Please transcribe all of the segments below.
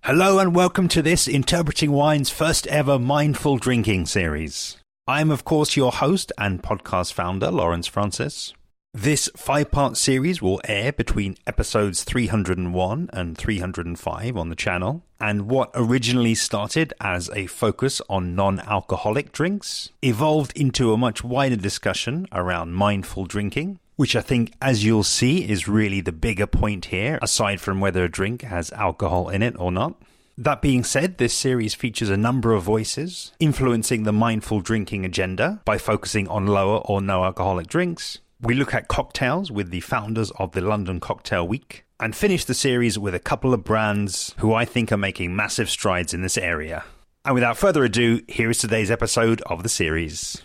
Hello and welcome to this Interpreting Wine's first ever Mindful Drinking series. I am, of course, your host and podcast founder, Lawrence Francis. This 5-part series will air between episodes 301 and 305 on the channel, and what originally started as a focus on non-alcoholic drinks evolved into a much wider discussion around mindful drinking, which I think, as you'll see, is really the bigger point here, aside from whether a drink has alcohol in it or not. That being said, this series features a number of voices influencing the mindful drinking agenda by focusing on lower or no alcoholic drinks. We look at cocktails with the founders of the London Cocktail Week, and finish the series with a couple of brands who I think are making massive strides in this area. And without further ado, here is today's episode of the series.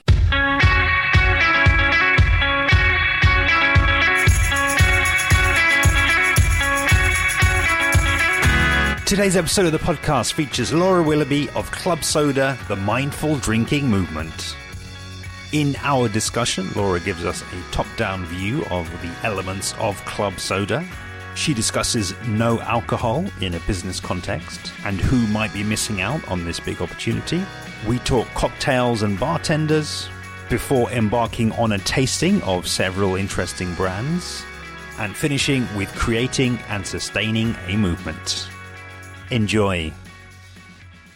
Today's episode of the podcast features Laura Willoughby of Club Soda, the Mindful Drinking Movement. In our discussion, Laura gives us a top-down view of the elements of Club Soda. She discusses no alcohol in a business context and who might be missing out on this big opportunity. We talk cocktails and bartenders before embarking on a tasting of several interesting brands and finishing with creating and sustaining a movement. Enjoy.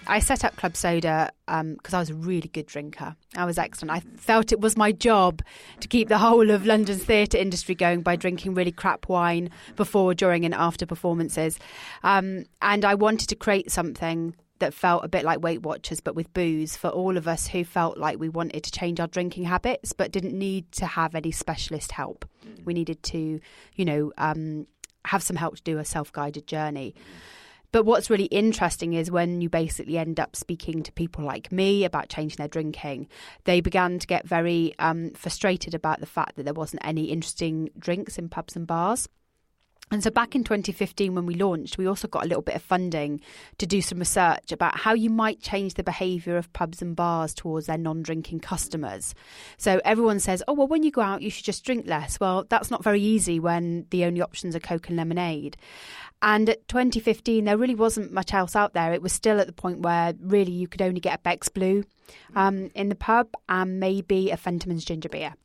I set up Club Soda because I was a really good drinker. I was excellent. I felt it was my job to keep the whole of London's theatre industry going by drinking really crap wine before, during and after performances. And I wanted to create something that felt a bit like Weight Watchers, but with booze, for all of us who felt like we wanted to change our drinking habits but didn't need to have any specialist help. We needed to, have some help to do a self-guided journey. But what's really interesting is when you basically end up speaking to people like me about changing their drinking, they began to get very frustrated about the fact that there wasn't any interesting drinks in pubs and bars. And so back in 2015, when we launched, we also got a little bit of funding to do some research about how you might change the behaviour of pubs and bars towards their non-drinking customers. So everyone says, oh, well, when you go out, you should just drink less. Well, that's not very easy when the only options are Coke and lemonade. And at 2015, there really wasn't much else out there. It was still at the point where really you could only get a Beck's Blue in the pub and maybe a Fentimans ginger beer.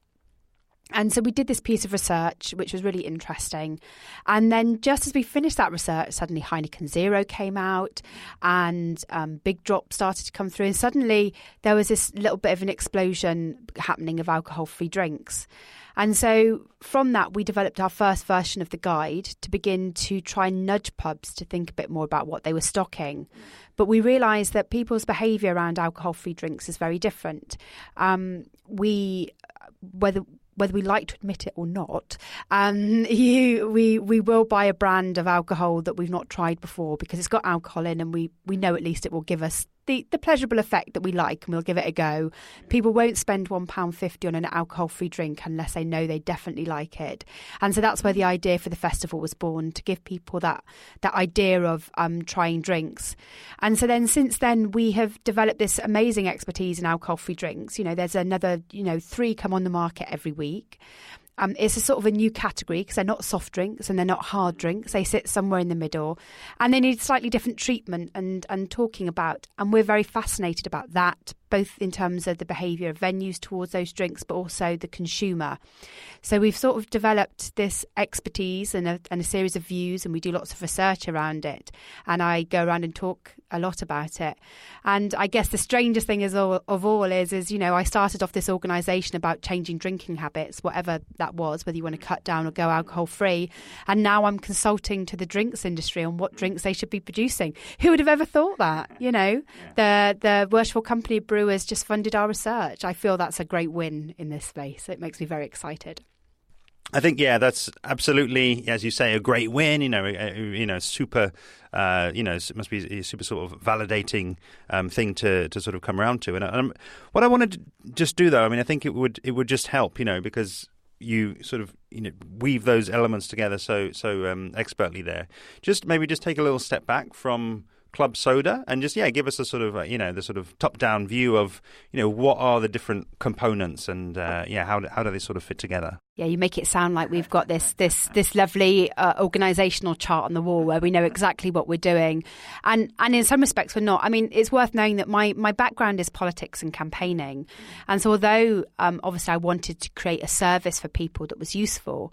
And so we did this piece of research, which was really interesting. And then just as we finished that research, suddenly Heineken Zero came out and Big Drop started to come through. And suddenly there was this little bit of an explosion happening of alcohol-free drinks. And so from that, we developed our first version of the guide to begin to try and nudge pubs to think a bit more about what they were stocking. But we realised that people's behaviour around alcohol-free drinks is very different. Whether we like to admit it or not, we will buy a brand of alcohol that we've not tried before because it's got alcohol in, and we know at least it will give us the pleasurable effect that we like, and we'll give it a go. People won't spend £1.50 on an alcohol-free drink unless they know they definitely like it. And so that's where the idea for the festival was born, to give people that idea of trying drinks. And so then since then, we have developed this amazing expertise in alcohol-free drinks. There's another, 3 come on the market every week. It's a sort of a new category because they're not soft drinks and they're not hard drinks. They sit somewhere in the middle and they need slightly different treatment and talking about. And we're very fascinated about that, both in terms of the behaviour of venues towards those drinks, but also the consumer. So we've sort of developed this expertise and a series of views, and we do lots of research around it. And I go around and talk a lot about it. And I guess the strangest thing is I started off this organisation about changing drinking habits, whatever that was, whether you want to cut down or go alcohol free. And now I'm consulting to the drinks industry on what drinks they should be producing. Who would have ever thought that? The Worshipful Company of Brewers just funded our research. I feel that's a great win in this space. It makes me very excited. I think, that's absolutely, as you say, a great win. Super. It must be a super sort of validating thing to sort of come around to. And what I wanted to just do, though, I think it would just help, because you sort of weave those elements together so expertly there. Just take a little step back from club soda, and just give us a sort of the sort of top-down view of what are the different components, and how do they sort of fit together? Yeah, you make it sound like we've got this lovely organisational chart on the wall where we know exactly what we're doing, and in some respects we're not. I mean, it's worth knowing that my background is politics and campaigning, and so although obviously I wanted to create a service for people that was useful,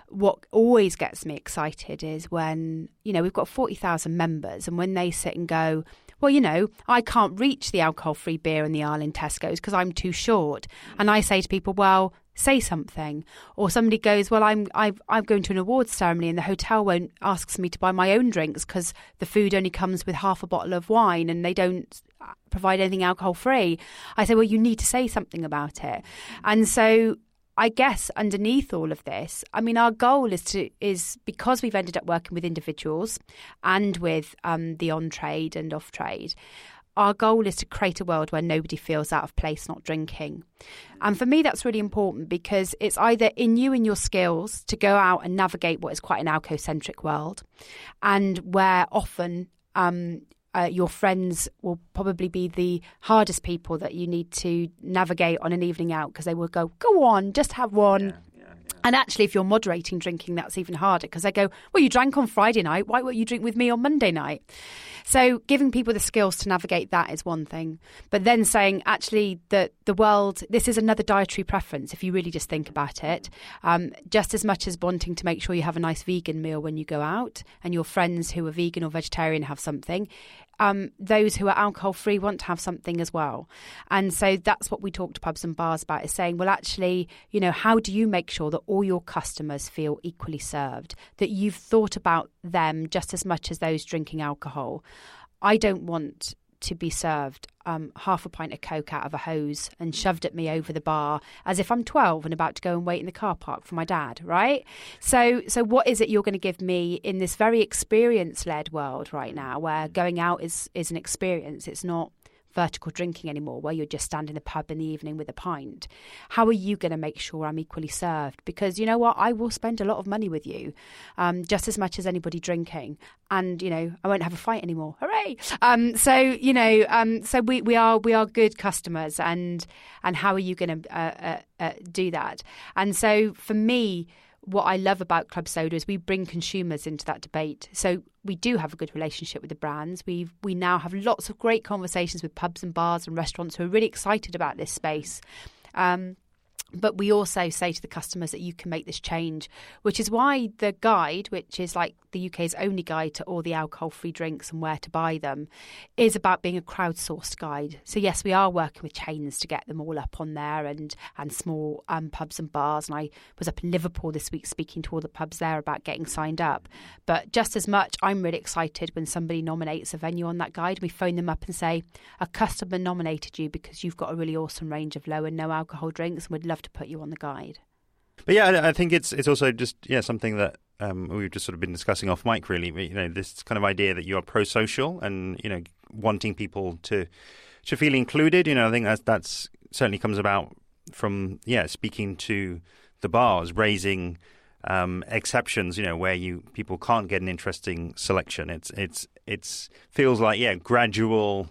what always gets me excited is when, we've got 40,000 members, and when they sit and go, well, I can't reach the alcohol-free beer in the aisle in Tesco's because I'm too short. And I say to people, well, say something. Or somebody goes, well, I'm going to an awards ceremony and the hotel won't asks me to buy my own drinks because the food only comes with half a bottle of wine and they don't provide anything alcohol-free. I say, well, you need to say something about it. And so I guess underneath all of this, I mean, our goal is because we've ended up working with individuals and with the on-trade and off-trade, our goal is to create a world where nobody feels out of place not drinking. And for me, that's really important because it's either in you and your skills to go out and navigate what is quite an alcohol-centric world, and where often your friends will probably be the hardest people that you need to navigate on an evening out because they will go on, just have one. Yeah. And actually, if you're moderating drinking, that's even harder because they go, well, you drank on Friday night. Why won't you drink with me on Monday night? So giving people the skills to navigate that is one thing. But then saying, actually, that the world, this is another dietary preference, if you really just think about it. Just as much as wanting to make sure you have a nice vegan meal when you go out and your friends who are vegan or vegetarian have something, those who are alcohol-free want to have something as well. And so that's what we talk to pubs and bars about, is saying, well, actually, how do you make sure that all your customers feel equally served, that you've thought about them just as much as those drinking alcohol? I don't want to be served half a pint of Coke out of a hose and shoved at me over the bar as if I'm 12 and about to go and wait in the car park for my dad, right? So what is it you're going to give me in this very experience-led world right now, where going out is an experience? It's not vertical drinking anymore, where you're just standing in the pub in the evening with a pint. How are you going to make sure I'm equally served? Because you know what, I will spend a lot of money with you, just as much as anybody drinking, and I won't have a fight anymore. Hooray! So we are good customers, and how are you going to do that? And so for me, what I love about Club Soda is we bring consumers into that debate. So we do have a good relationship with the brands. We now have lots of great conversations with pubs and bars and restaurants who are really excited about this space. But we also say to the customers that you can make this change, which is why the guide, which is like the UK's only guide to all the alcohol-free drinks and where to buy them, is about being a crowdsourced guide. So yes, we are working with chains to get them all up on there, and small pubs and bars. And I was up in Liverpool this week speaking to all the pubs there about getting signed up. But just as much, I'm really excited when somebody nominates a venue on that guide. We phone them up and say, a customer nominated you because you've got a really awesome range of low and no alcohol drinks, and we'd love to put you on the guide. But yeah, I think it's also just something that we've just sort of been discussing off mic, really. This kind of idea that you are pro-social and wanting people to feel included. I think that's certainly comes about from speaking to the bars, raising exceptions. Where people can't get an interesting selection. It's feels like gradual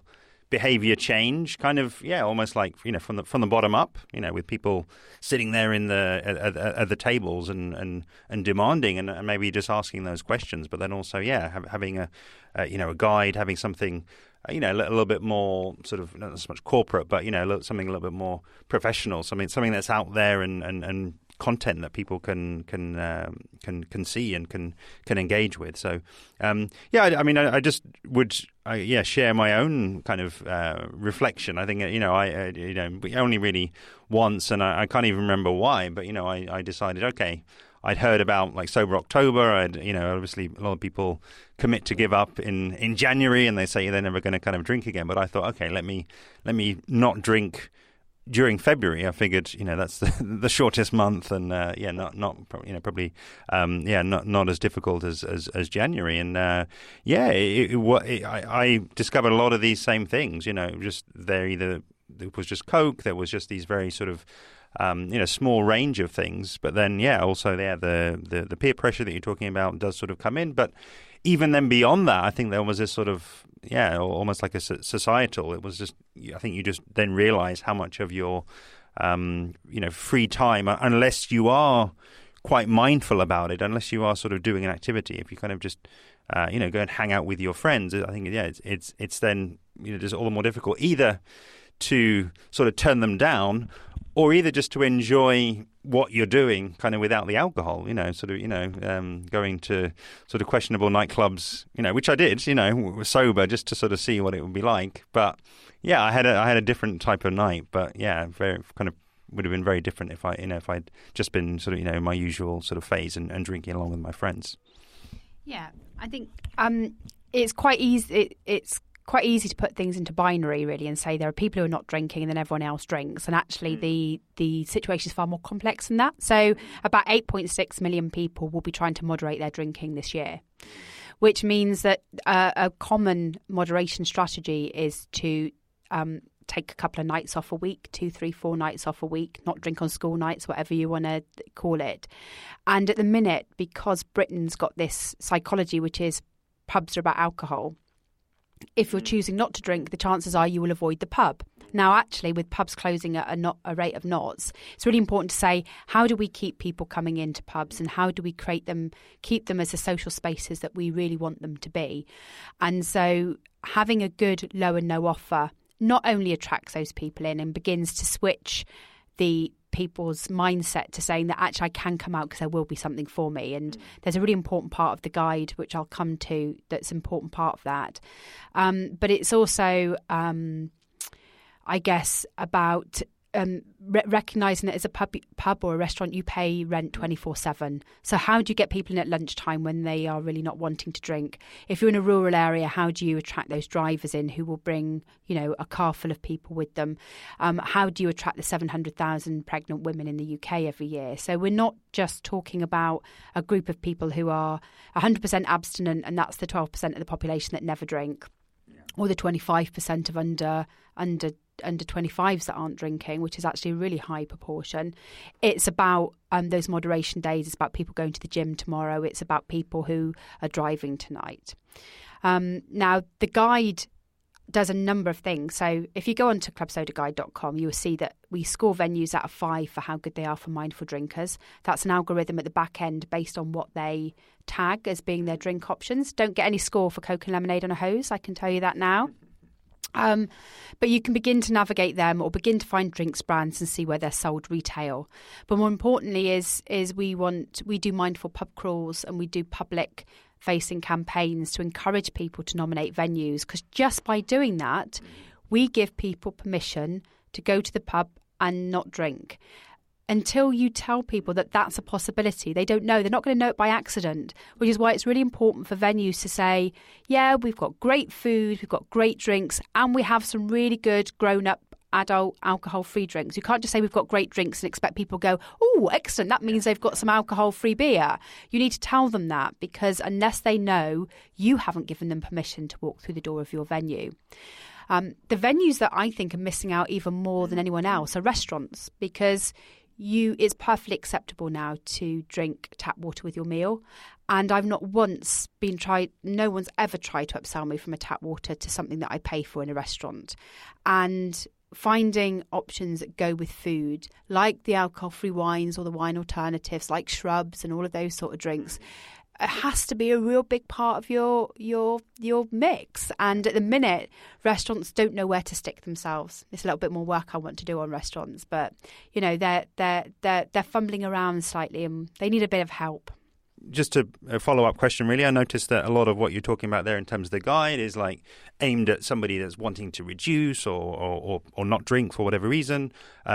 behavior change, kind of almost like from the bottom up, with people sitting there in at the tables and demanding and maybe just asking those questions, but then also having a guide, having something a little bit more sort of not so much corporate, but something a little bit more professional, something that's out there and content that people can see and can engage with. So I just would share my own kind of reflection. I think we only really once, and I can't even remember why, but I decided, okay, I'd heard about like Sober October. Obviously a lot of people commit to give up in January and they say they're never going to kind of drink again, but I thought, okay, let me not drink during February. I figured, that's the shortest month, and probably not as difficult as January. And I discovered a lot of these same things. Just it was just Coke. There was just these very sort of small range of things. But then also the peer pressure that you're talking about does sort of come in. But even then beyond that, I think there was this sort of almost like a societal. It was just, I think you just then realise how much of your free time, unless you are quite mindful about it, unless you are sort of doing an activity, if you kind of just go and hang out with your friends, I think it's then just all the more difficult either to sort of turn them down, or either just to enjoy what you're doing kind of without the alcohol, going to sort of questionable nightclubs, which I did, sober, just to sort of see what it would be like. But yeah, I had a different type of night, but yeah, very kind of would have been very different if I'd just been sort of, in my usual sort of phase and drinking along with my friends. Yeah, I think it's quite easy. It's quite easy to put things into binary, really, and say there are people who are not drinking and then everyone else drinks. And actually, the situation is far more complex than that. So about 8.6 million people will be trying to moderate their drinking this year, which means that a common moderation strategy is to take a couple of nights off a week, 2, 3, 4 nights off a week, not drink on school nights, whatever you want to call it. And at the minute, because Britain's got this psychology, which is pubs are about alcohol, if you're choosing not to drink, the chances are you will avoid the pub. Now, actually, with pubs closing at a rate of knots, it's really important to say, how do we keep people coming into pubs and how do we keep them as the social spaces that we really want them to be? And so having a good low and no offer not only attracts those people in and begins to switch the people's mindset to saying that actually I can come out because there will be something for me. And there's a really important part of the guide, which I'll come to, that's an important part of that. But it's also, I guess, about recognising that as a pub or a restaurant, you pay rent 24/7. So how do you get people in at lunchtime when they are really not wanting to drink? If you're in a rural area, how do you attract those drivers in who will bring, a car full of people with them? How do you attract the 700,000 pregnant women in the UK every year? So we're not just talking about a group of people who are 100% abstinent, and that's the 12% of the population that never drink, or the 25% of under 25s that aren't drinking, which is actually a really high proportion. It's about those moderation days. It's about people going to the gym tomorrow. It's about people who are driving tonight. Now, the guide does a number of things. So if you go onto clubsodaguide.com, you will see that we score venues out of 5 for how good they are for mindful drinkers. That's an algorithm at the back end based on what they tag as being their drink options. Don't get any score for Coke and lemonade on a hose, I can tell you that now. But you can begin to navigate them or begin to find drinks brands and see where they're sold retail. But more importantly is we do mindful pub crawls and we do public facing campaigns to encourage people to nominate venues, because just by doing that, we give people permission to go to the pub and not drink. Until you tell people that that's a possibility, they don't know. They're not going to know it by accident, which is why it's really important for venues to say, yeah, we've got great food, we've got great drinks, and we have some really good grown-up adult alcohol-free drinks. You can't just say we've got great drinks and expect people to go, oh, excellent, that means they've got some alcohol-free beer. You need to tell them that, because unless they know, you haven't given them permission to walk through the door of your venue. The venues that I think are missing out even more than anyone else are restaurants, because it's perfectly acceptable now to drink tap water with your meal. And I've not once no one's ever tried to upsell me from a tap water to something that I pay for in a restaurant. And finding options that go with food, like the alcohol-free wines or the wine alternatives, like shrubs and all of those sort of drinks, it has to be a real big part of your mix. And at the minute, restaurants don't know where to stick themselves. It's a little bit more work I want to do on restaurants, but they're fumbling around slightly and they need a bit of help. Just a follow-up question, really. I noticed that a lot of what you're talking about there in terms of the guide is like aimed at somebody that's wanting to reduce or not drink for whatever reason.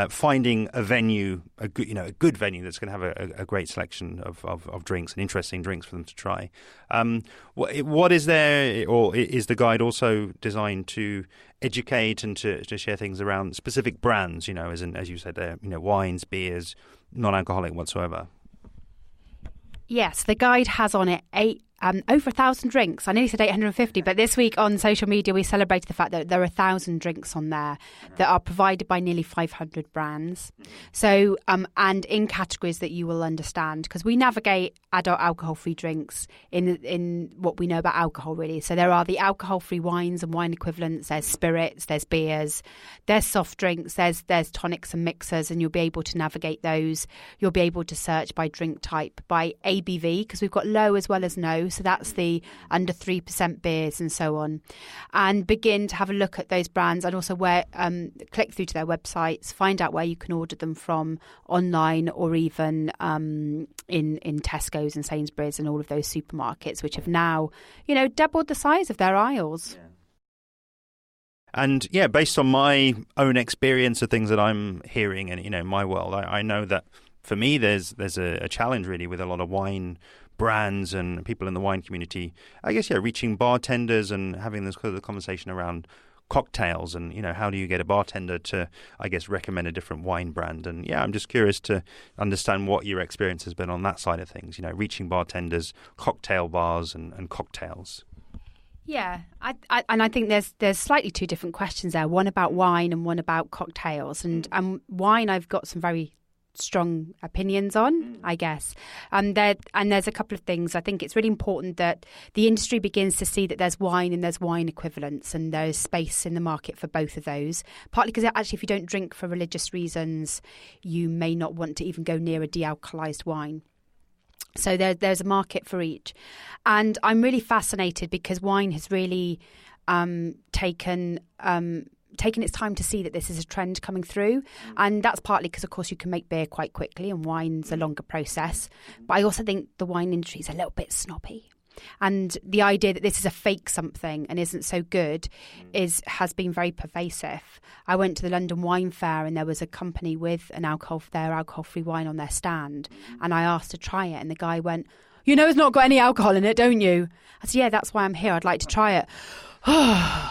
Finding a venue, a good venue that's going to have a great selection of drinks and interesting drinks for them to try. What is there, or is the guide also designed to educate and to share things around specific brands? As you said, wines, beers, non-alcoholic whatsoever. Yes, the guide has on it 8 over 1,000 drinks. I nearly said 850, but this week on social media we celebrated the fact that there are 1,000 drinks on there that are provided by nearly 500 brands. So, and in categories that you will understand, because we navigate adult alcohol-free drinks in what we know about alcohol, really. So there are the alcohol-free wines and wine equivalents. There's spirits, there's beers, there's soft drinks, there's tonics and mixers, and you'll be able to navigate those. You'll be able to search by drink type, by ABV, because we've got low as well as no. So that's the under 3% beers and so on, and begin to have a look at those brands, and also where click through to their websites, find out where you can order them from online, or even in Tesco's and Sainsbury's and all of those supermarkets, which have now, doubled the size of their aisles. Yeah. And yeah, based on my own experience of things that I'm hearing and, in my world, I know that for me, there's a challenge really with a lot of wine brands and people in the wine community, I guess, reaching bartenders and having this kind of conversation around cocktails and, how do you get a bartender to, I guess, recommend a different wine brand? And I'm just curious to understand what your experience has been on that side of things, reaching bartenders, cocktail bars and cocktails. Yeah, I think there's slightly two different questions there, one about wine and one about cocktails. And wine I've got some very strong opinions on, I guess. And there's a couple of things. I think it's really important that the industry begins to see that there's wine and there's wine equivalents, and there's space in the market for both of those. Partly because actually if you don't drink for religious reasons, you may not want to even go near a de-alkalized wine. So there's a market for each. And I'm really fascinated because wine has really taken its time to see that this is a trend coming through. And that's partly because, of course, you can make beer quite quickly and wine's a longer process. But I also think the wine industry is a little bit snobby. And the idea that this is a fake something and isn't so good has been very pervasive. I went to the London Wine Fair and there was a company with their alcohol-free wine on their stand. And I asked to try it and the guy went, it's not got any alcohol in it, don't you? I said, yeah, that's why I'm here. I'd like to try it.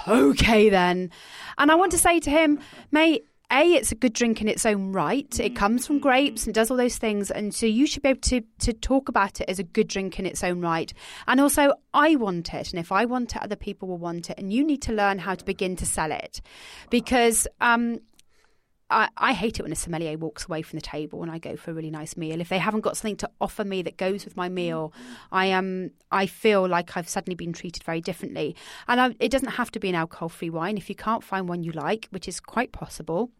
Okay, then. And I want to say to him, mate, it's a good drink in its own right. It comes from grapes and does all those things. And so you should be able to talk about it as a good drink in its own right. And also, I want it. And if I want it, other people will want it. And you need to learn how to begin to sell it. Because I hate it when a sommelier walks away from the table when I go for a really nice meal. If they haven't got something to offer me that goes with my meal, I feel like I've suddenly been treated very differently. And it doesn't have to be an alcohol-free wine. If you can't find one you like, which is quite possible,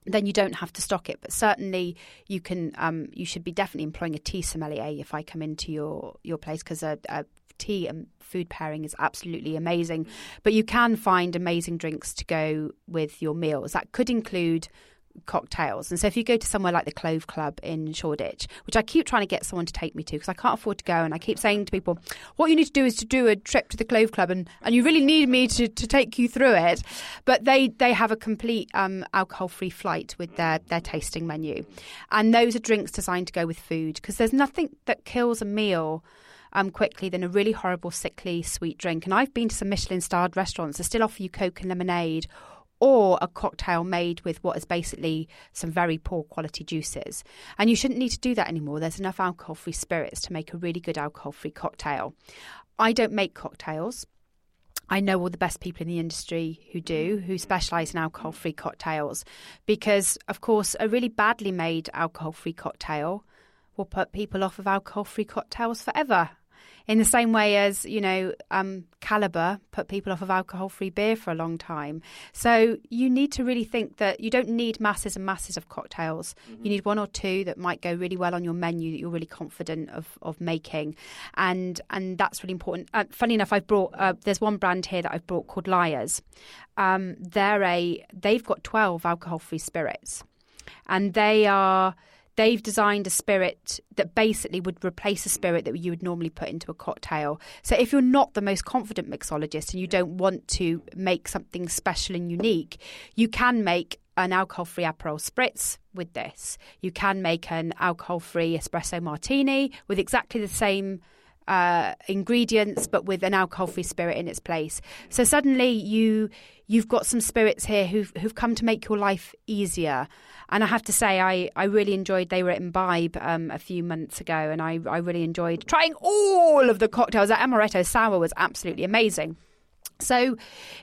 then you don't have to stock it. But certainly you can. You should be definitely employing a tea sommelier if I come into your place, because a tea and food pairing is absolutely amazing. But you can find amazing drinks to go with your meals. That could include cocktails. And so if you go to somewhere like the Clove Club in Shoreditch, which I keep trying to get someone to take me to because I can't afford to go, and I keep saying to people, what you need to do is to do a trip to the Clove Club, and you really need me to take you through it. But they have a complete alcohol-free flight with their tasting menu. And those are drinks designed to go with food, because there's nothing that kills a meal quickly than a really horrible, sickly, sweet drink. And I've been to some Michelin-starred restaurants that still offer you Coke and lemonade, or a cocktail made with what is basically some very poor quality juices. And you shouldn't need to do that anymore. There's enough alcohol-free spirits to make a really good alcohol-free cocktail. I don't make cocktails. I know all the best people in the industry who specialise in alcohol-free cocktails, because, of course, a really badly made alcohol-free cocktail will put people off of alcohol-free cocktails forever. In the same way as, Caliber put people off of alcohol-free beer for a long time. So you need to really think that you don't need masses and masses of cocktails. Mm-hmm. You need one or two that might go really well on your menu that you're really confident of making. And that's really important. Funny enough, I've brought, there's one brand here that I've brought called Liars. They've got 12 alcohol-free spirits. And they've designed a spirit that basically would replace a spirit that you would normally put into a cocktail. So if you're not the most confident mixologist and you don't want to make something special and unique, you can make an alcohol-free Aperol Spritz with this. You can make an alcohol-free espresso martini with exactly the same ingredients, but with an alcohol-free spirit in its place. So suddenly you've got some spirits here who've come to make your life easier. And I have to say, I really enjoyed, they were at Imbibe a few months ago, and I really enjoyed trying all of the cocktails. That Amaretto Sour was absolutely amazing. So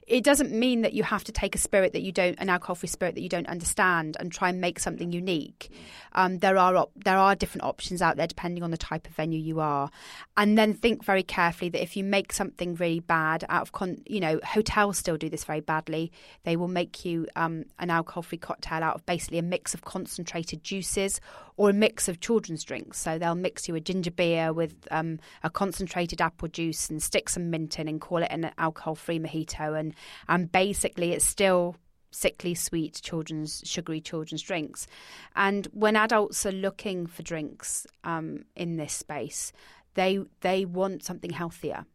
it doesn't mean that you have to take an alcohol-free spirit that you don't understand and try and make something unique. There are different options out there depending on the type of venue you are. And then think very carefully that if you make something really bad hotels still do this very badly. They will make you an alcohol-free cocktail out of basically a mix of concentrated juices or a mix of children's drinks. So they'll mix you a ginger beer with a concentrated apple juice and stick some mint in and call it an alcohol-free mojito. And basically it's still sickly sweet sugary children's drinks. And when adults are looking for drinks in this space, they want something healthier.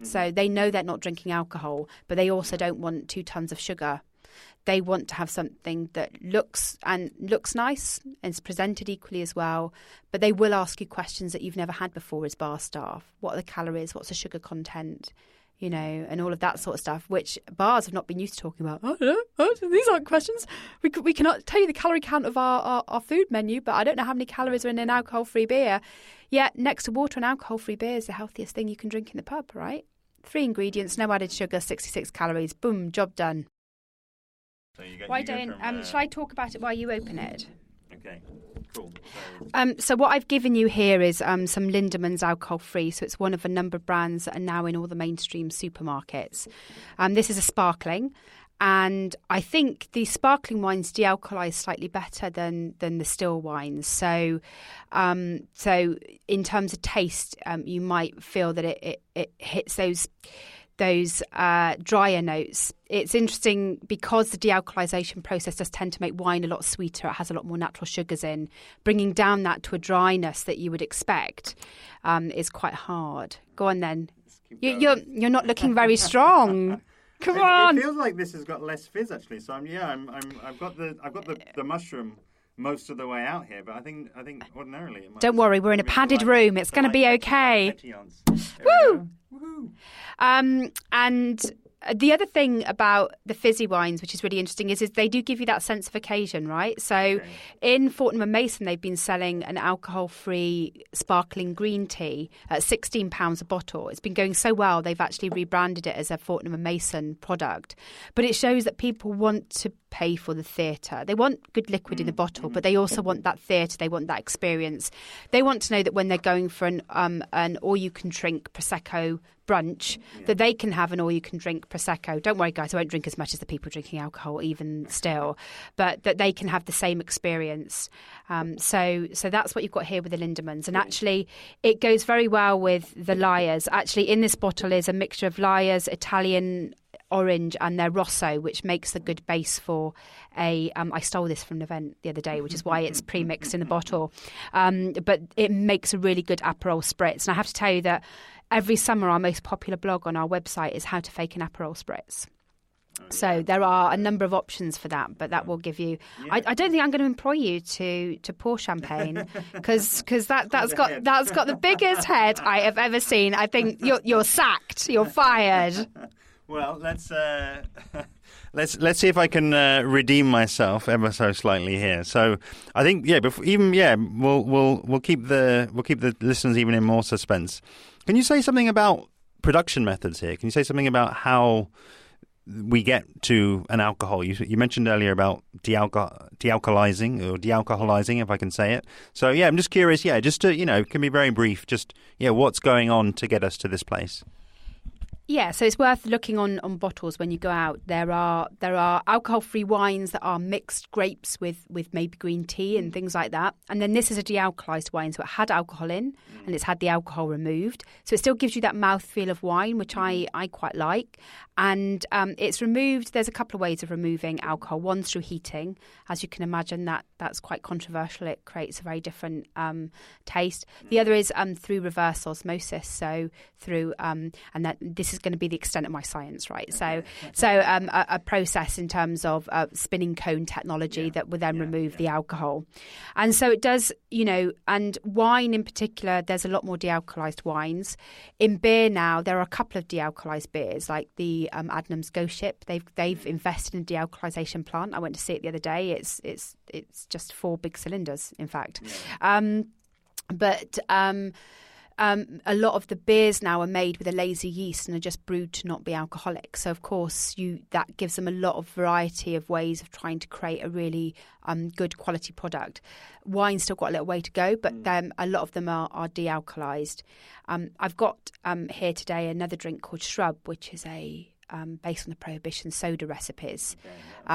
So they know they're not drinking alcohol, but they also don't want 2 tons of sugar. They want to have something that looks nice and is presented equally as well, but they will ask you questions that you've never had before as bar staff. What are the calories? What's the sugar content? And all of that sort of stuff, which bars have not been used to talking about. I don't know. These aren't questions. We cannot tell you the calorie count of our food menu, but I don't know how many calories are in an alcohol-free beer. Yet next to water, an alcohol-free beer is the healthiest thing you can drink in the pub, right? 3 ingredients, no added sugar, 66 calories. Boom, job done. So shall I talk about it while you open it? Okay, cool. So what I've given you here is some Lindemann's alcohol-free. So it's one of a number of brands that are now in all the mainstream supermarkets. This is a sparkling. And I think the sparkling wines de-alcoholise slightly better than the still wines. So in terms of taste, you might feel that it hits those drier notes. It's interesting because the de-alcoholisation process does tend to make wine a lot sweeter. It has a lot more natural sugars in. Bringing down that to a dryness that you would expect is quite hard. Go on then. You're not looking very strong. Come on. It feels like this has got less fizz actually. So I've got the mushroom most of the way out here, but I think ordinarily it might. Don't worry, we're in a padded room. It's going to be okay. Woo! Woohoo! And the other thing about the fizzy wines, which is really interesting, is they do give you that sense of occasion, right? So in Fortnum & Mason, they've been selling an alcohol-free sparkling green tea at £16 a bottle. It's been going so well, they've actually rebranded it as a Fortnum & Mason product. But it shows that people want to pay for the theatre. They want good liquid in the bottle, but they also want that theatre. They want that experience. They want to know that when they're going for an all-you-can-drink Prosecco brunch, that they can have an all-you-can-drink Prosecco. Don't worry, guys, I won't drink as much as the people drinking alcohol, even still, but that they can have the same experience. So that's what you've got here with the Lindemann's. And actually, it goes very well with the Lyres. Actually, in this bottle is a mixture of Lyres, Italian orange and their Rosso, which makes a good base for I stole this from an event the other day, which is why it's pre-mixed in the bottle. But it makes a really good Aperol Spritz. And I have to tell you that every summer our most popular blog on our website is how to fake an Aperol Spritz. So there are a number of options for that, but that will give you. Yeah. I don't think I'm going to employ you to pour champagne because that's got the biggest head I have ever seen. I think you're sacked. You're fired. Well, let's see if I can redeem myself ever so slightly here. So I think we'll keep the listeners even in more suspense. Can you say something about production methods here? Can you say something about how we get to an alcohol? You mentioned earlier about de-alcoholizing or de-alcoholizing, if I can say it. So I'm just curious. Just to it can be very brief. Just what's going on to get us to this place? Yeah, so it's worth looking on bottles when you go out. There are alcohol-free wines that are mixed grapes with maybe green tea and things like that. And then this is a de-alcoholized wine, so it had alcohol in and it's had the alcohol removed. So it still gives you that mouthfeel of wine, which I quite like. And it's removed. There's a couple of ways of removing alcohol. One's through heating. As you can imagine, that's quite controversial. It creates a very different taste. The other is through reverse osmosis. So through and that this is is going to be the extent of my science, right? So a process in terms of spinning cone technology that would then remove the alcohol. And so it does, and wine in particular, there's a lot more dealcoholized wines. In beer now, there are a couple of dealcoholized beers, like the Adnams Ghost Ship. They've invested in a dealcoholization plant. I went to see it the other day. It's just 4 big cylinders, in fact. Yeah. But a lot of the beers now are made with a lazy yeast and are just brewed to not be alcoholic. So, of course, that gives them a lot of variety of ways of trying to create a really good quality product. Wine's still got a little way to go, but a lot of them are de-alcoholized. I've got here today another drink called Shrub, which is based on the Prohibition soda recipes,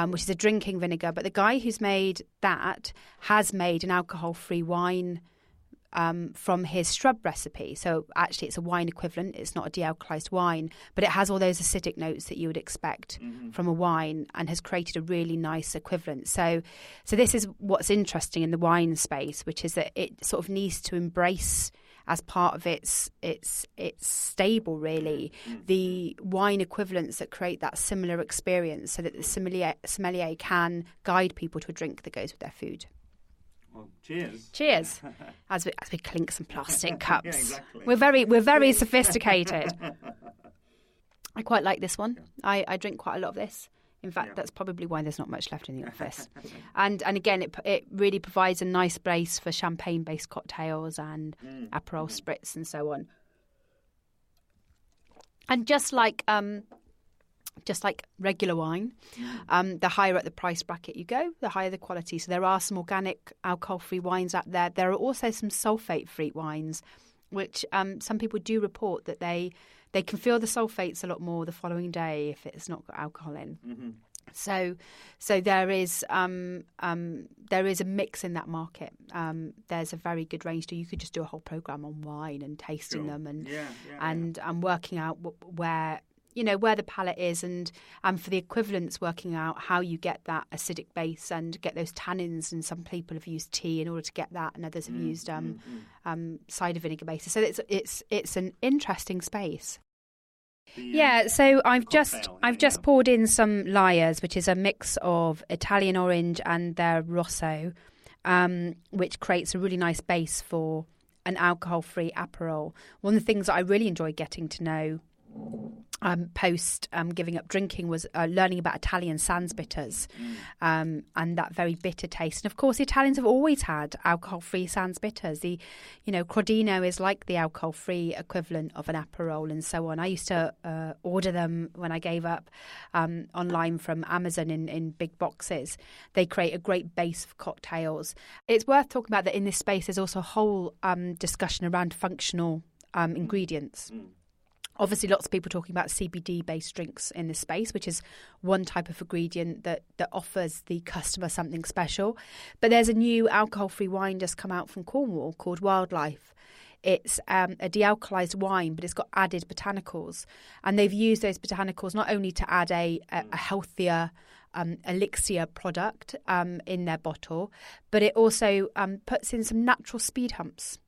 which is a drinking vinegar. But the guy who's made that has made an alcohol-free wine from his Shrub recipe. So actually it's a wine equivalent. It's not a de-alcoholized wine, but it has all those acidic notes that you would expect from a wine, and has created a really nice equivalent. So this is what's interesting in the wine space, which is that it sort of needs to embrace, as part of its stable, really, the wine equivalents that create that similar experience, so that the sommelier can guide people to a drink that goes with their food. Well, cheers. Cheers. As we clink some plastic cups. Yeah, exactly. We're very sophisticated. I quite like this one. I drink quite a lot of this. In fact, that's probably why there's not much left in the office. And again, it really provides a nice base for champagne-based cocktails and Aperol spritz and so on. And just like regular wine, the higher up the price bracket you go, the higher the quality. So there are some organic alcohol-free wines out there. There are also some sulphate-free wines, which some people do report that they can feel the sulphates a lot more the following day if it's not got alcohol in. So there is a mix in that market. There's a very good range. You could just do a whole program on wine and tasting them and working out where the palate is, and for the equivalents, working out how you get that acidic base and get those tannins. And some people have used tea in order to get that, and others have used cider vinegar bases. So it's an interesting space. So I've just poured in some Liars, which is a mix of Italian orange and their Rosso, which creates a really nice base for an alcohol-free Aperol. One of the things that I really enjoyed getting to know post giving up drinking was learning about Italian sans bitters and that very bitter taste. And of course, the Italians have always had alcohol-free sans bitters. The Crodino is like the alcohol-free equivalent of an Aperol and so on. I used to order them when I gave up online from Amazon in big boxes. They create a great base for cocktails. It's worth talking about that in this space. There's also a whole discussion around functional ingredients. Obviously, lots of people talking about CBD-based drinks in this space, which is one type of ingredient that offers the customer something special. But there's a new alcohol-free wine just come out from Cornwall called Wildlife. It's a de-alcoholized wine, but it's got added botanicals. And they've used those botanicals not only to add a healthier elixir product in their bottle, but it also puts in some natural speed humps.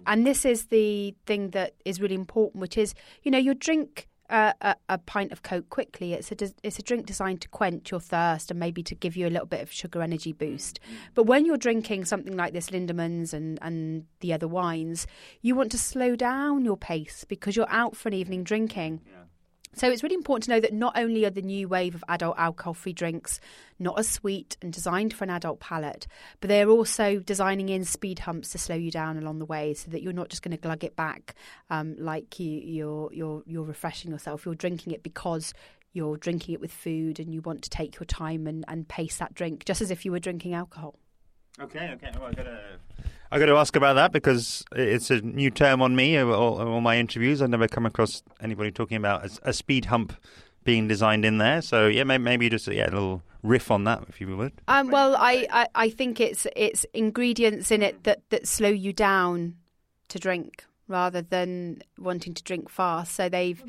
And this is the thing that is really important, which is, you drink a pint of Coke quickly. It's a drink designed to quench your thirst and maybe to give you a little bit of sugar energy boost. But when you're drinking something like this Lindemans and the other wines, you want to slow down your pace because you're out for an evening drinking. Yeah. So it's really important to know that not only are the new wave of adult alcohol-free drinks not as sweet and designed for an adult palate, but they're also designing in speed humps to slow you down along the way so that you're not just going to glug it back like you're refreshing yourself. You're drinking it because you're drinking it with food and you want to take your time and pace that drink, just as if you were drinking alcohol. Okay. Well, I got to ask about that because it's a new term on me. All my interviews, I've never come across anybody talking about a speed hump being designed in there. So maybe just a little riff on that, if you would. Well, I think it's ingredients in it that slow you down to drink. rather than wanting to drink fast. So they've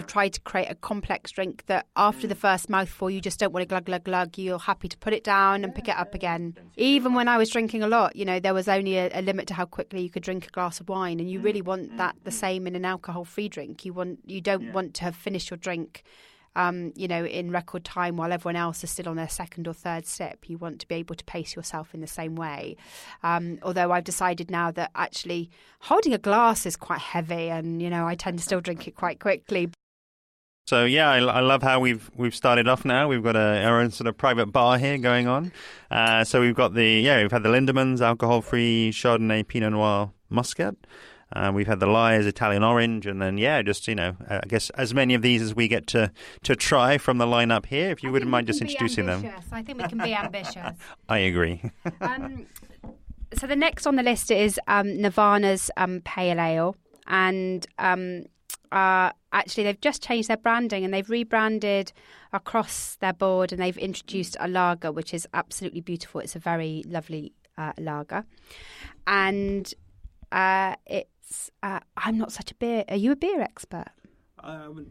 tried to create a complex drink that after the first mouthful, you just don't want to glug, glug, glug. You're happy to put it down and pick it up again. Even when I was drinking a lot, there was only a limit to how quickly you could drink a glass of wine. And you really want that the same in an alcohol-free drink. You don't want to have finished your drink in record time while everyone else is still on their second or third sip. You want to be able to pace yourself in the same way. Although I've decided now that actually holding a glass is quite heavy, and I tend to still drink it quite quickly. So yeah, I love how we've started off now. We've got our own sort of private bar here going on. So we've got we've had the Lindemans alcohol-free Chardonnay Pinot Noir Muscat. We've had the Lyre's Italian Orange, and then, I guess as many of these as we get to try from the lineup here, if you wouldn't mind just introducing them. I think we can be ambitious. I agree. So the next on the list is Nirvana's Pale Ale, and actually they've just changed their branding and they've rebranded across their board, and they've introduced a lager, which is absolutely beautiful. It's a very lovely lager, and I'm not such a beer. Are you a beer expert?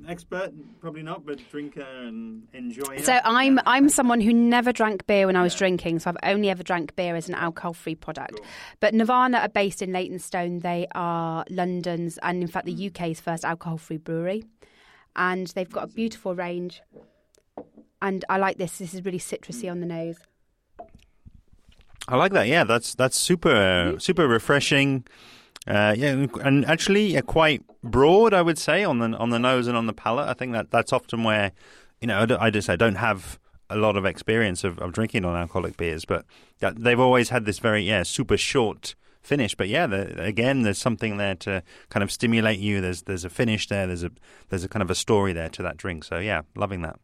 Expert, probably not, but drinker and enjoyer. So I'm someone who never drank beer when I was drinking, so I've only ever drank beer as an alcohol-free product. Cool. But Nirvana are based in Leytonstone. They are London's, and in fact the UK's first alcohol-free brewery, and they've got a beautiful range. And I like this. This is really citrusy on the nose. I like that. Yeah, that's super refreshing. And actually quite broad, I would say, on the nose and on the palate. I think that's often where, I don't have a lot of experience of drinking non-alcoholic beers, but they've always had this very super short finish. But again, there's something there to kind of stimulate you. There's a finish there. There's a kind of a story there to that drink. So yeah, loving that.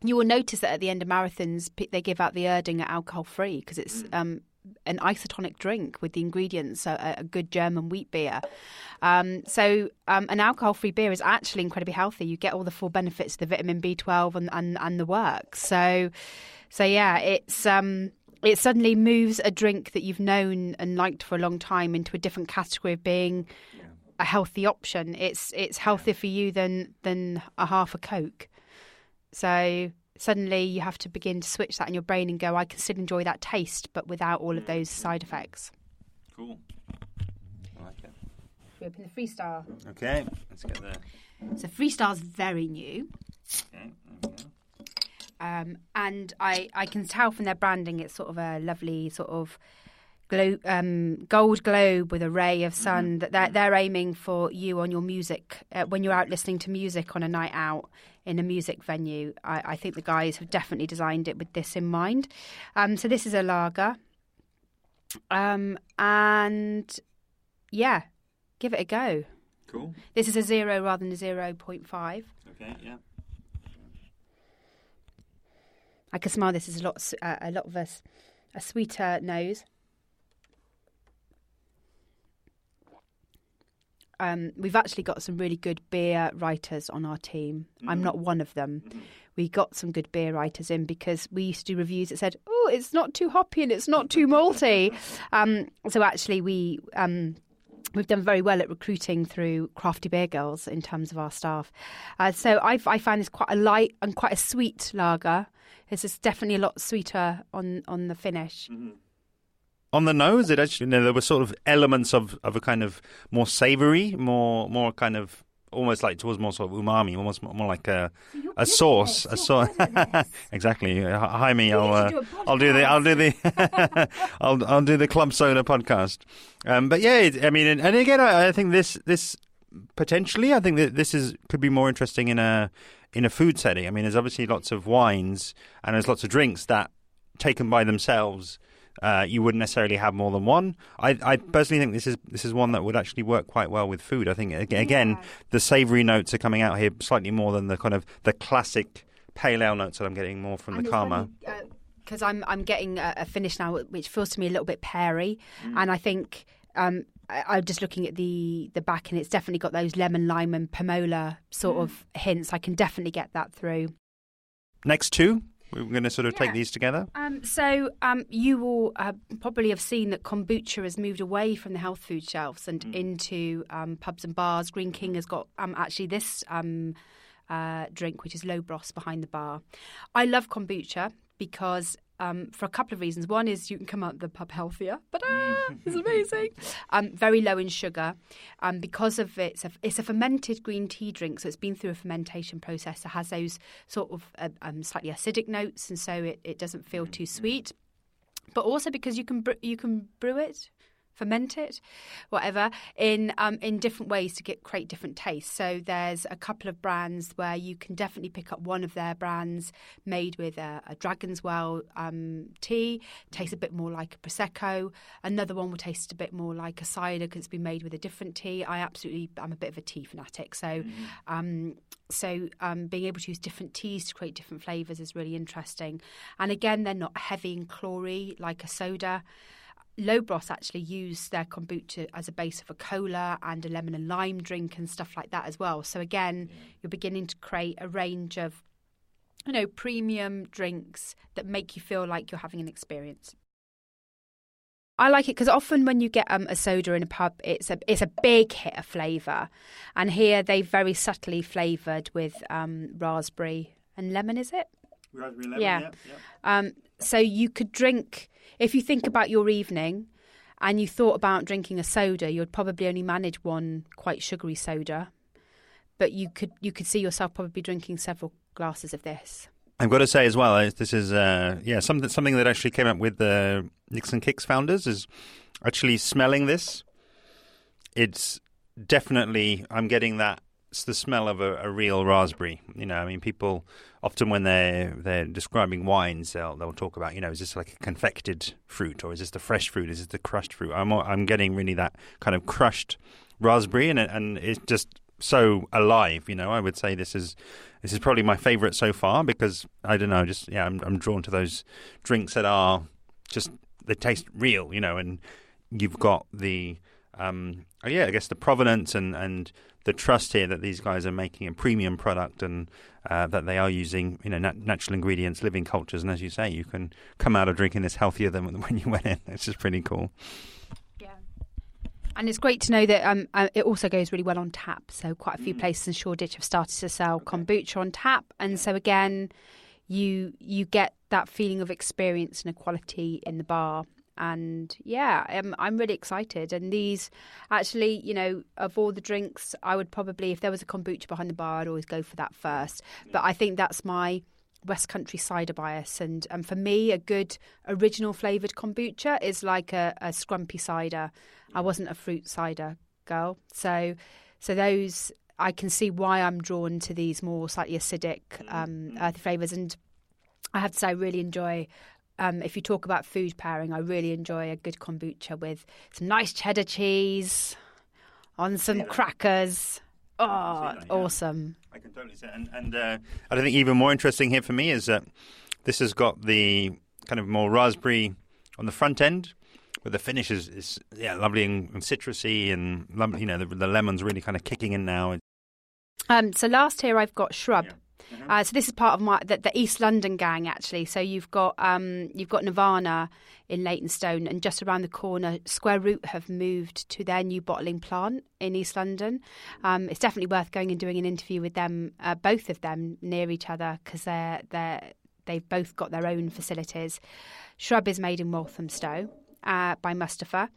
You will notice that at the end of marathons, they give out the Erdinger alcohol-free because it's an isotonic drink with the ingredients, a good German wheat beer. So an alcohol-free beer is actually incredibly healthy. You get all the full benefits of the vitamin B12 and the works. So yeah, it suddenly moves a drink that you've known and liked for a long time into a different category of being a healthy option. It's healthier for you than a half a Coke. So suddenly you have to begin to switch that in your brain and go, I can still enjoy that taste, but without all of those side effects. Cool. I like it. We open the Freestar. Okay, let's get there. So Freestar's very new. Okay, there we go. And I can tell from their branding it's sort of a lovely sort of gold globe with a ray of sun that they're aiming for you on your music when you're out listening to music on a night out in a music venue. I think the guys have definitely designed it with this in mind. So this is a lager, and yeah, give it a go. Cool. This is a 0 rather than a 0.5. Okay, yeah. I can smell this is a lot of a sweeter nose. We've actually got some really good beer writers on our team. I'm not one of them. We got some good beer writers in because we used to do reviews that said, oh, it's not too hoppy and it's not too malty. So actually we've done very well at recruiting through Crafty Beer Girls in terms of our staff. So I find this quite a light and quite a sweet lager. This is definitely a lot sweeter on the finish. Mm-hmm. On the nose, it actually there were sort of elements of a kind of more savoury, more kind of almost like towards more sort of umami, almost more like a sauce. Exactly. Hi me. I'll do the Club Soda podcast. But yeah, and again, I think this potentially, I think that this could be more interesting in a food setting. I mean, there's obviously lots of wines and there's lots of drinks that taken by themselves. You wouldn't necessarily have more than one. I personally think this is one that would actually work quite well with food. I think again the savoury notes are coming out here slightly more than the kind of the classic pale ale notes that I'm getting more from the Karma. Because I'm getting a finish now which feels to me a little bit peary, and I think I'm just looking at the back and it's definitely got those lemon, lime, and pomola sort of hints. I can definitely get that through. Next two. We're going to sort of take these together. You will probably have seen that kombucha has moved away from the health food shelves and into pubs and bars. Green King has got actually this drink, which is low bros behind the bar. I love kombucha because for a couple of reasons. One is you can come out the pub healthier, but it's amazing. Very low in sugar. Because of it's a fermented green tea drink, so it's been through a fermentation process. It has those sort of slightly acidic notes, and so it doesn't feel too sweet. But also because you can brew it, ferment it, whatever, in different ways to create different tastes. So there's a couple of brands where you can definitely pick up one of their brands made with a Dragon's Well tea. Tastes a bit more like a Prosecco. Another one will taste a bit more like a cider because it's been made with a different tea. I'm a bit of a tea fanatic. So being able to use different teas to create different flavours is really interesting. And again, they're not heavy and chlorine like a soda. Lobros actually use their kombucha as a base of a cola and a lemon and lime drink and stuff like that as well. So again, you're beginning to create a range of, premium drinks that make you feel like you're having an experience. I like it because often when you get a soda in a pub, it's a big hit of flavour, and here they very subtly flavoured with raspberry and lemon. Is it? Raspberry lemon. Yeah. So you could drink. If you think about your evening and you thought about drinking a soda, you'd probably only manage one quite sugary soda, but you could see yourself probably drinking several glasses of this. I've got to say as well, this is something that actually came up with the Nixon Kicks founders is actually smelling this. It's definitely, I'm getting that. It's the smell of a real raspberry. People often when they're describing wines, they'll talk about, is this like a confected fruit, or is this the fresh fruit? Is this the crushed fruit? I'm getting really that kind of crushed raspberry, and it's just so alive. I would say this is probably my favourite so far because I don't know, I'm drawn to those drinks that are just they taste real, and you've got the I guess the provenance and the trust here that these guys are making a premium product and that they are using natural ingredients, living cultures, and as you say, you can come out of drinking this healthier than when you went in. It's just pretty cool. Yeah, and it's great to know that it also goes really well on tap. So quite a few places in Shoreditch have started to sell kombucha on tap, and so again, you get that feeling of experience and equality in the bar. And I'm really excited. And these actually, of all the drinks, I would probably, if there was a kombucha behind the bar, I'd always go for that first. But I think that's my West Country cider bias. And for me, a good original flavoured kombucha is like a scrumpy cider. I wasn't a fruit cider girl. So those, I can see why I'm drawn to these more slightly acidic, earthy flavours. And I have to say, I really enjoy. If you talk about food pairing, I really enjoy a good kombucha with some nice cheddar cheese on some crackers. Oh, awesome. I can totally see it. And I think even more interesting here for me is that this has got the kind of more raspberry on the front end, but the finish is lovely and citrusy and lovely, the lemon's really kind of kicking in now. So last here I've got Shrub. Yeah. So this is part of the East London gang, actually. So you've got Nirvana in Leytonstone, and just around the corner, Square Root have moved to their new bottling plant in East London. It's definitely worth going and doing an interview with them, both of them near each other, because they've both got their own facilities. Shrub is made in Walthamstow by Mustafa.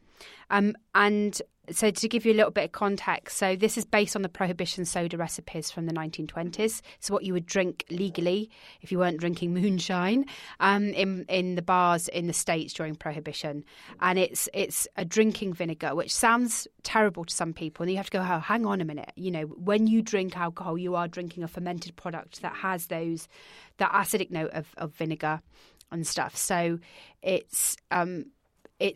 And so to give you a little bit of context, so this is based on the Prohibition soda recipes from the 1920s. So what you would drink legally if you weren't drinking moonshine in the bars in the States during Prohibition. And it's a drinking vinegar, which sounds terrible to some people. And you have to go, oh, hang on a minute. When you drink alcohol, you are drinking a fermented product that has that acidic note of vinegar and stuff. So it's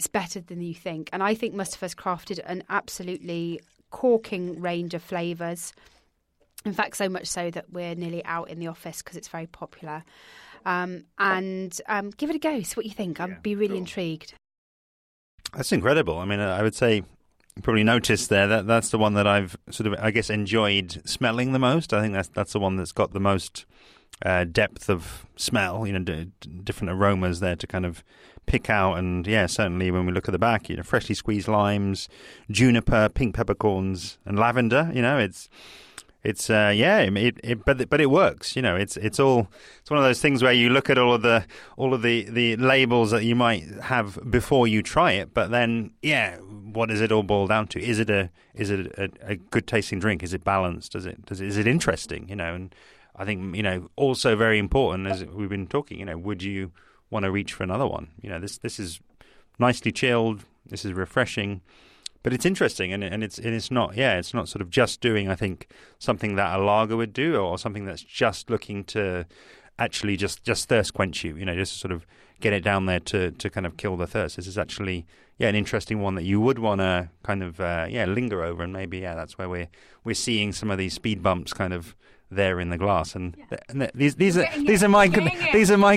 better than you think. And I think Mustafa's crafted an absolutely corking range of flavours. In fact, so much so that we're nearly out in the office because it's very popular. And give it a go. See what you think. I'd be really intrigued. That's incredible. I mean, I would say you probably noticed there that's the one that I've sort of, I guess, enjoyed smelling the most. I think that's the one that's got the most depth of smell, different aromas there to kind of pick out. And yeah, certainly when we look at the back, freshly squeezed limes, juniper, pink peppercorns, and lavender. But it works. It's one of those things where you look at all of the labels that you might have before you try it, but then what does it all boil down to? Is it a good tasting drink? Is it balanced? Is it interesting? And I think also very important, as we've been talking. Would you want to reach for another one? This is nicely chilled. This is refreshing. But it's interesting, and it's not sort of just doing, I think, something that a lager would do, or something that's just looking to actually just thirst quench you, just to sort of get it down there to kind of kill the thirst. This is actually an interesting one that you would want to kind of linger over, and maybe that's where we're seeing some of these speed bumps kind of there in the glass, and these are my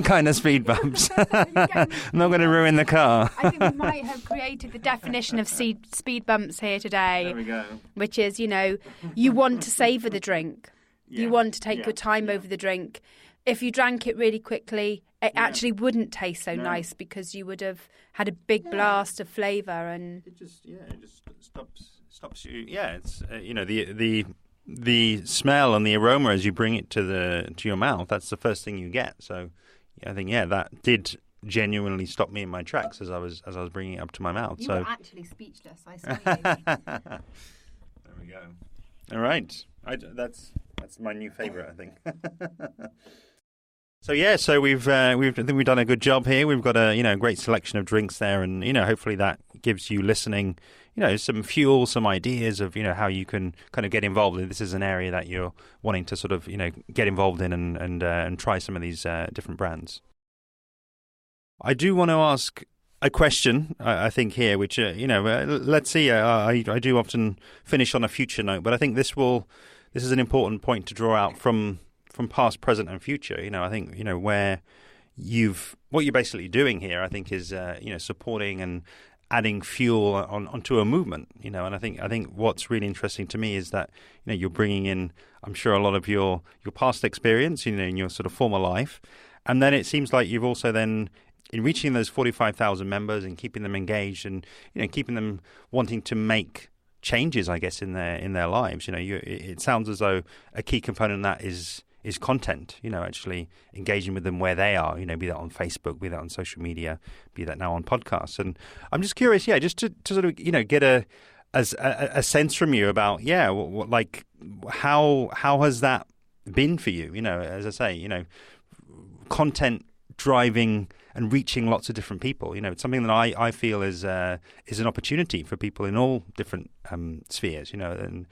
kind of speed bumps. I'm not going to ruin the car. I think we might have created the definition of speed bumps here today. There we go. Which is, you want to savour the drink. You want to take your time over the drink. If you drank it really quickly, it actually wouldn't taste so nice, because you would have had a big blast of flavour, and it just stops you. Yeah, it's the smell and the aroma as you bring it to your mouth. That's the first thing you get. So I think that did genuinely stop me in my tracks as I was bringing it up to my mouth. You were actually speechless. I saw you. There we go. All right, that's my new favourite, I think. So we've done a good job here. We've got a great selection of drinks there, and hopefully that gives you listening some fuel, some ideas of how you can kind of get involved in. This is an area that you're wanting to sort of get involved in and try some of these different brands. I do want to ask a question, I think here, which let's see. I do often finish on a future note, but I think this is an important point to draw out from past, present, and future. I think where what you're basically doing here, I think, is supporting and adding fuel onto a movement. And I think what's really interesting to me is that you're bringing in, I'm sure, a lot of your past experience, in your sort of former life, and then it seems like you've also then, in reaching those 45,000 members and keeping them engaged and keeping them wanting to make changes, I guess, in their lives. It sounds as though a key component of that is content, actually engaging with them where they are, be that on Facebook, be that on social media, be that now on podcasts. And I'm just curious, just to sort of, get a sense from you about, how has that been for you? As I say, content driving and reaching lots of different people. It's something that I feel is an opportunity for people in all different spheres, and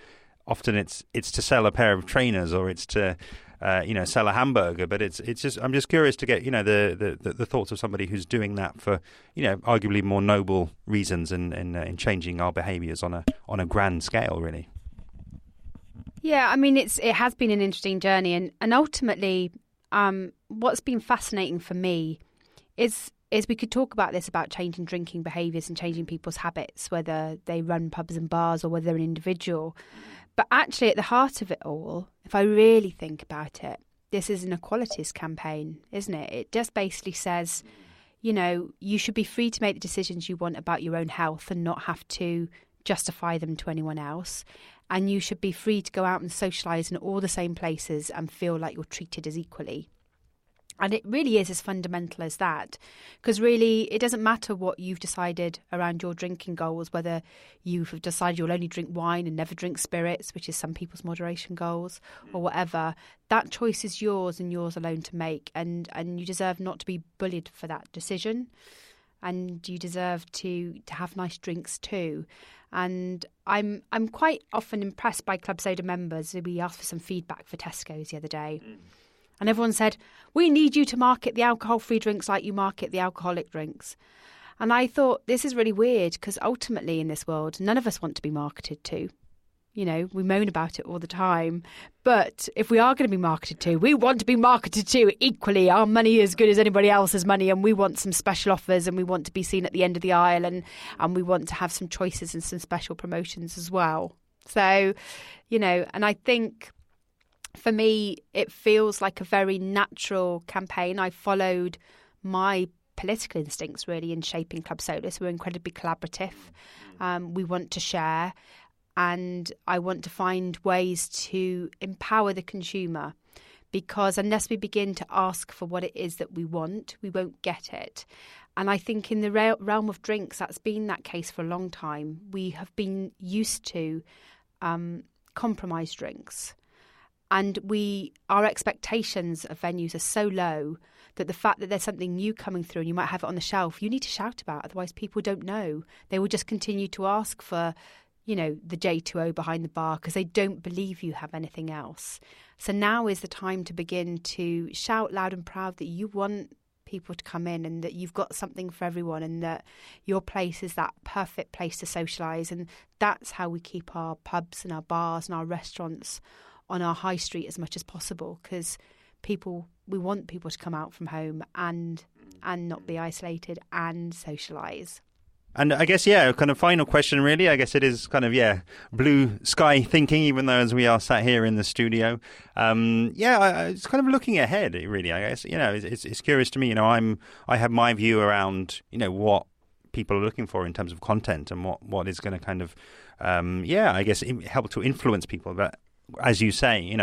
often it's to sell a pair of trainers, or it's to sell a hamburger, but it's just, I'm just curious to get the thoughts of somebody who's doing that for arguably more noble reasons and changing our behaviours on a grand scale, really. Yeah, I mean, it has been an interesting journey, and ultimately, what's been fascinating for me is we could talk about this, about changing drinking behaviours and changing people's habits, whether they run pubs and bars or whether they're an individual. But actually, at the heart of it all, if I really think about it, this is an equalities campaign, isn't it? It just basically says, you should be free to make the decisions you want about your own health and not have to justify them to anyone else. And you should be free to go out and socialise in all the same places and feel like you're treated as equally. And it really is as fundamental as that, because really it doesn't matter what you've decided around your drinking goals, whether you've decided you'll only drink wine and never drink spirits, which is some people's moderation goals, or whatever. That choice is yours and yours alone to make, and you deserve not to be bullied for that decision, and you deserve to have nice drinks too. And I'm quite often impressed by Club Soda members. We asked for some feedback for Tesco's the other day. And everyone said, we need you to market the alcohol-free drinks like you market the alcoholic drinks. And I thought, this is really weird, because ultimately in this world, none of us want to be marketed to. We moan about it all the time. But if we are going to be marketed to, we want to be marketed to equally. Our money is as good as anybody else's money, and we want some special offers, and we want to be seen at the end of the aisle, and we want to have some choices and some special promotions as well. So, and I think for me, it feels like a very natural campaign. I followed my political instincts really in shaping Club Soda. So we're incredibly collaborative. We want to share, and I want to find ways to empower the consumer, because unless we begin to ask for what it is that we want, we won't get it. And I think in the realm of drinks, that's been that case for a long time. We have been used to compromised drinks. And our expectations of venues are so low that the fact that there's something new coming through and you might have it on the shelf, you need to shout about. Otherwise, people don't know. They will just continue to ask for, the J2O behind the bar because they don't believe you have anything else. So now is the time to begin to shout loud and proud that you want people to come in and that you've got something for everyone and that your place is that perfect place to socialise. And that's how we keep our pubs and our bars and our restaurants on our high street as much as possible, because we want people to come out from home and not be isolated and socialise. And I guess, kind of final question, really. I guess it is kind of, blue sky thinking, even though as we are sat here in the studio. It's kind of looking ahead, really, I guess. It's curious to me. I have my view around, what people are looking for in terms of content and what is going to kind of, I guess, help to influence people. But as you say,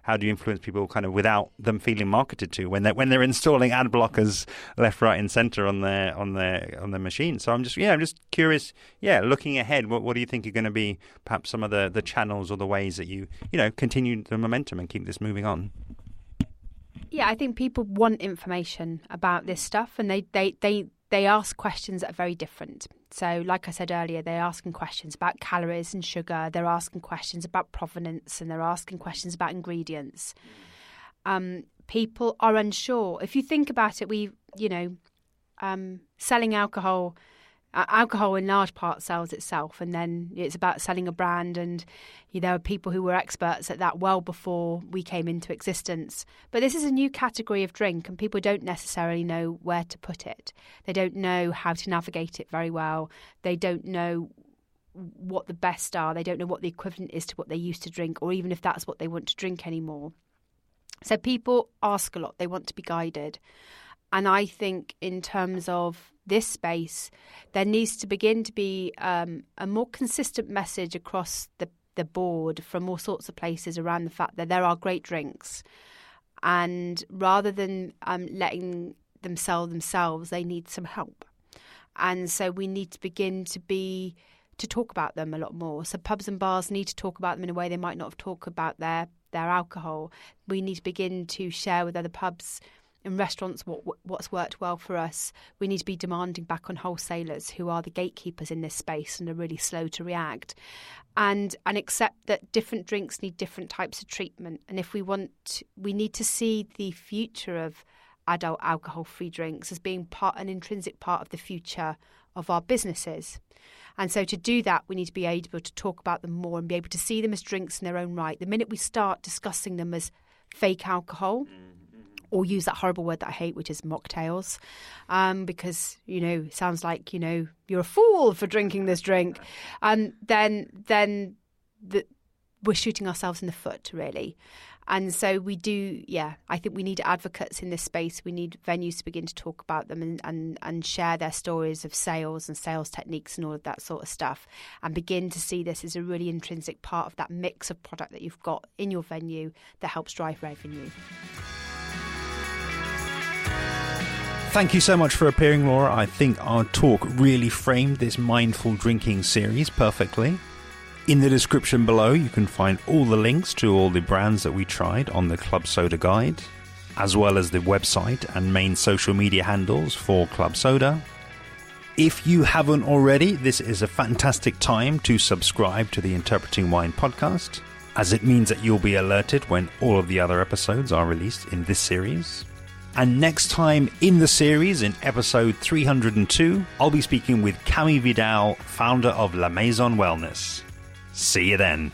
how do you influence people kind of without them feeling marketed to when they're installing ad blockers left, right, and centre on their machine? So I'm just curious. Looking ahead, what do you think are going to be perhaps some of the channels or the ways that you continue the momentum and keep this moving on? Yeah, I think people want information about this stuff, and they ask questions that are very different. So like I said earlier, they're asking questions about calories and sugar. They're asking questions about provenance, and they're asking questions about ingredients. People are unsure. If you think about it, selling alcohol in large part sells itself, and then it's about selling a brand, and there are people who were experts at that well before we came into existence. But this is a new category of drink, and people don't necessarily know where to put it. They don't know how to navigate it very well. They don't know what the best are. They don't know what the equivalent is to what they used to drink, or even if that's what they want to drink anymore. So people ask a lot. They want to be guided. And I think in terms of this space, there needs to begin to be a more consistent message across the board from all sorts of places around the fact that there are great drinks. And rather than letting them sell themselves, they need some help. And so we need to begin to talk about them a lot more. So pubs and bars need to talk about them in a way they might not have talked about their alcohol. We need to begin to share with other pubs and restaurants what's worked well for us. We need to be demanding back on wholesalers who are the gatekeepers in this space and are really slow to react, and accept that different drinks need different types of treatment. And if we need to see the future of adult alcohol-free drinks as being an intrinsic part of the future of our businesses. And so to do that, we need to be able to talk about them more and be able to see them as drinks in their own right. The minute we start discussing them as fake alcohol, or use that horrible word that I hate, which is mocktails, because, it sounds like, you're a fool for drinking this drink. Then we're shooting ourselves in the foot, really. And so I think we need advocates in this space. We need venues to begin to talk about them and share their stories of sales and sales techniques and all of that sort of stuff, and begin to see this as a really intrinsic part of that mix of product that you've got in your venue that helps drive revenue. Thank you so much for appearing, Laura. I think our talk really framed this mindful drinking series perfectly. In the description below, you can find all the links to all the brands that we tried on the Club Soda Guide, as well as the website and main social media handles for Club Soda. If you haven't already, this is a fantastic time to subscribe to the Interpreting Wine podcast, as it means that you'll be alerted when all of the other episodes are released in this series. And next time in the series, in episode 302, I'll be speaking with Camille Vidal, founder of La Maison Wellness. See you then.